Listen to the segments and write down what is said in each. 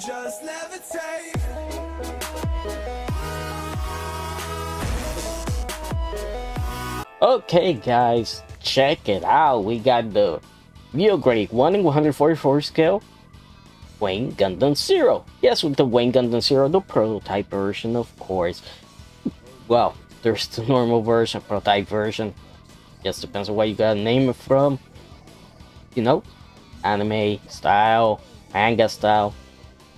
just levitate. Okay guys, check it out. We got the real grade 1 in 144 scale Wayne Gundam Zero. Yes, with the Wayne Gundam Zero, the prototype version, of course. Well, there's the normal version, prototype version. Just depends on what you gotta name it from. You know, anime style, manga style.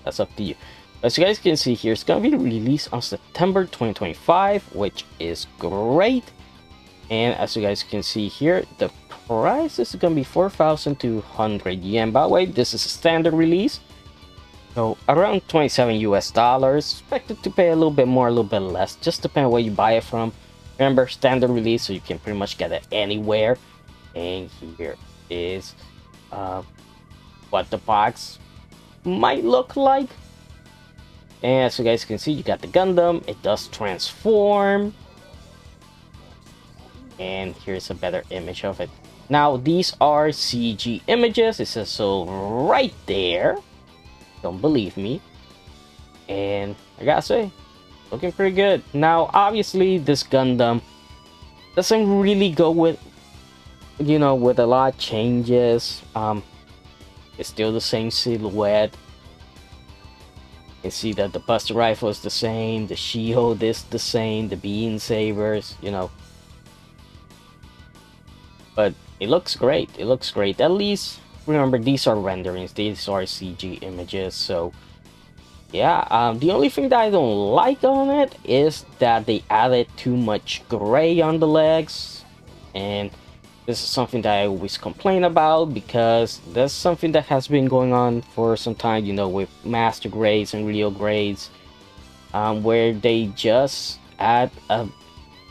That's up to you. As you guys can see here, it's gonna be released on September 2025, which is great. And as you guys can see here, the price is gonna be 4,200 yen. By the way, this is a standard release, so around 27 US dollars. Expected to pay a little bit more, a little bit less, just depending on where you buy it from. Remember, standard release, so you can pretty much get it anywhere. And here is what the box might look like. And as you guys can see, you got the Gundam. It does transform. And here's a better image of it. Now these are CG images. It says so right there. Don't believe me. And I gotta say, looking pretty good. Now obviously this Gundam doesn't really go with, you know, with a lot of changes. It's still the same silhouette. You can see that the Buster Rifle is the same, the shield is the same, the beam sabers, you know. But it looks great. It looks great. At least remember, these are renderings. These are CG images. So yeah, the only thing that I don't like on it is that they added too much gray on the legs, and this is something that I always complain about, because that's something that has been going on for some time, you know, with master grades and real grades, where they just add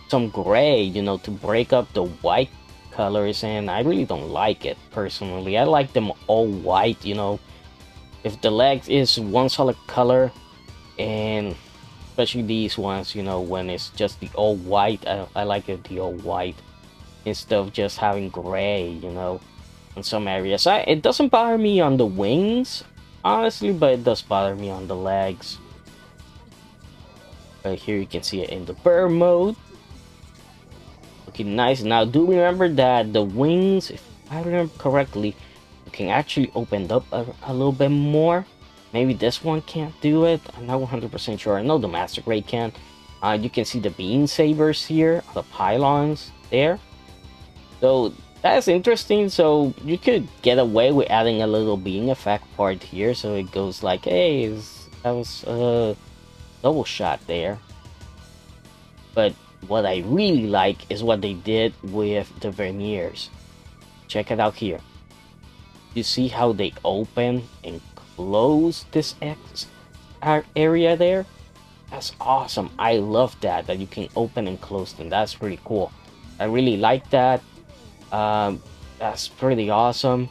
some gray, you know, to break up the white colors, and I really don't like it personally. I like them all white, you know. If the legs is one solid color, and especially these ones, you know, when it's just the all white, I like it the all white instead of just having gray, you know, in some areas. It doesn't bother me on the wings, honestly, but it does bother me on the legs. But here you can see it in the bird mode. Looking nice. Now do remember that the wings, if I remember correctly, you can actually open up a little bit more. Maybe this one can't do it. I'm not 100% sure. I know the master grade can. You can see the beam sabers here, the pylons there. So that's interesting. So you could get away with adding a little beam effect part here, so it goes like, hey, that was a double shot there. But what I really like is what they did with the verniers. Check it out here. You see how they open and close this X area there? That's awesome. I love that you can open and close them. That's pretty cool. I really like that. That's pretty awesome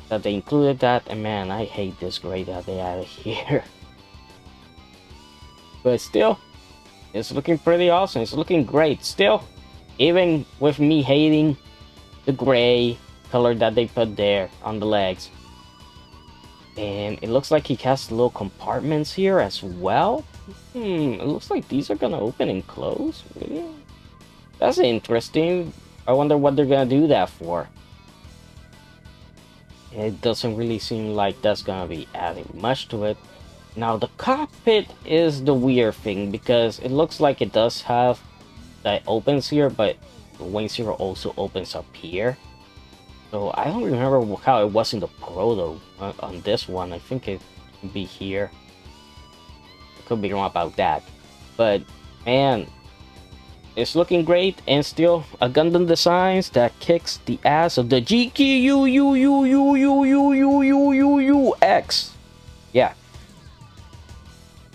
that they included that. And man, I hate this gray that they added here. But still, it's looking pretty awesome. It's looking great still, even with me hating the gray color that they put there on the legs. And it looks like he has little compartments here as well. It looks like these are gonna open and close. Really? That's interesting. I wonder what they're gonna do that for. It doesn't really seem like that's gonna be adding much to it. Now the cockpit is the weird thing, because it looks like it does have that opens here, but the Wing Zero also opens up here. So I don't remember how it was in the Proto on this one. I think it could be here. I could be wrong about that. But man, it's looking great, and still a Gundam designs that kicks the ass of the GQUUUUUUUUUX. Yeah.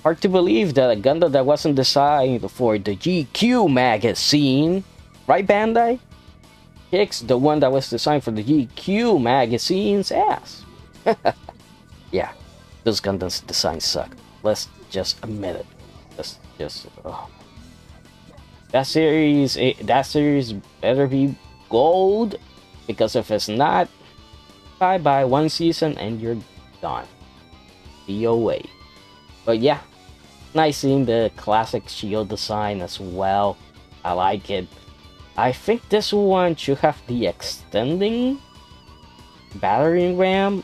Hard to believe that a Gundam that wasn't designed for the GQ magazine, right, Bandai, kicks the one that was designed for the GQ magazine's ass. Yeah, those Gundam designs suck. Let's just admit it. Let's just that series better be gold, because if it's not, bye bye, one season and you're done. DOA. But yeah, nice seeing the classic shield design as well. I like it. I think this one should have the extending battery RAM.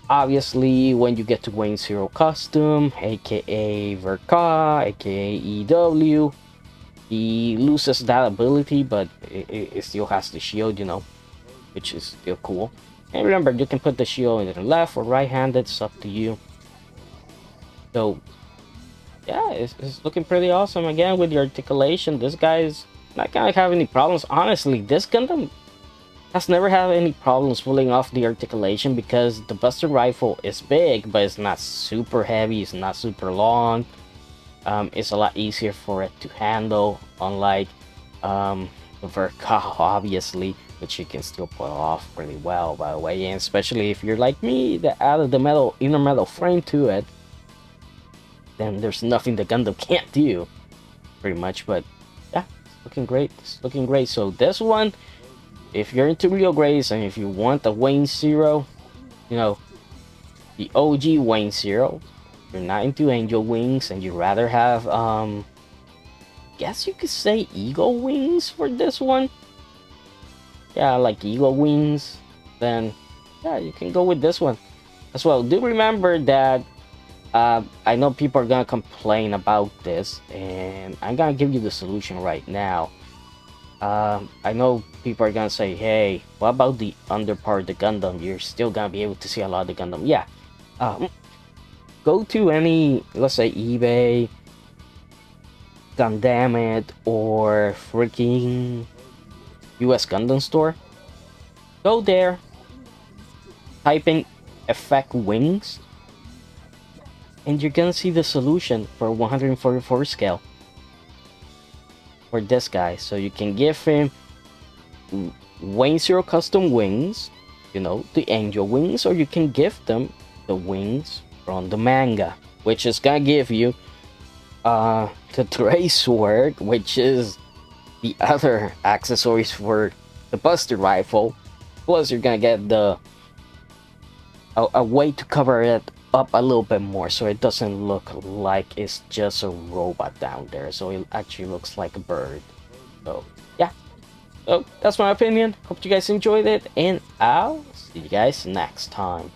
Obviously, when you get to Wayne Zero Custom, aka Verka, aka EW, he loses that ability, but it still has the shield, you know, which is still cool. And remember, you can put the shield in the left or right-handed, it's up to you. So, yeah, it's looking pretty awesome. Again, with the articulation, this guy's not gonna have any problems. Honestly, this Gundam has never had any problems pulling off the articulation because the Buster Rifle is big, but it's not super heavy, it's not super long. It's a lot easier for it to handle, unlike the Verka, obviously, which you can still pull off really well, by the way. And especially if you're like me, that added the inner metal frame to it, then there's nothing the Gundam can't do, pretty much. But yeah, it's looking great. It's looking great. So this one, if you're into Real Grays and if you want the Wayne Zero, you know, the OG Wayne Zero, you're not into Angel Wings and you rather have, guess you could say Eagle Wings for this one. Yeah, like Eagle Wings. Then, yeah, you can go with this one as well. Do remember that I know people are gonna complain about this, and I'm gonna give you the solution right now. I know people are gonna say, hey, what about the under part of the Gundam? You're still gonna be able to see a lot of the Gundam. Yeah. Go to any, let's say, eBay, Gundam, or freaking US Gundam store. Go there, type in effect wings, and you're gonna see the solution for 144 scale for this guy. So you can give him Wayne Zero custom wings, you know, the angel wings, or you can give them the wings from the manga, which is gonna give you the Tray Sword, which is the other accessories for the Buster Rifle. Plus you're gonna get the a way to cover it up a little bit more, so it doesn't look like it's just a robot down there, so it actually looks like a bird. So yeah, so that's my opinion. Hope you guys enjoyed it, and I'll see you guys next time.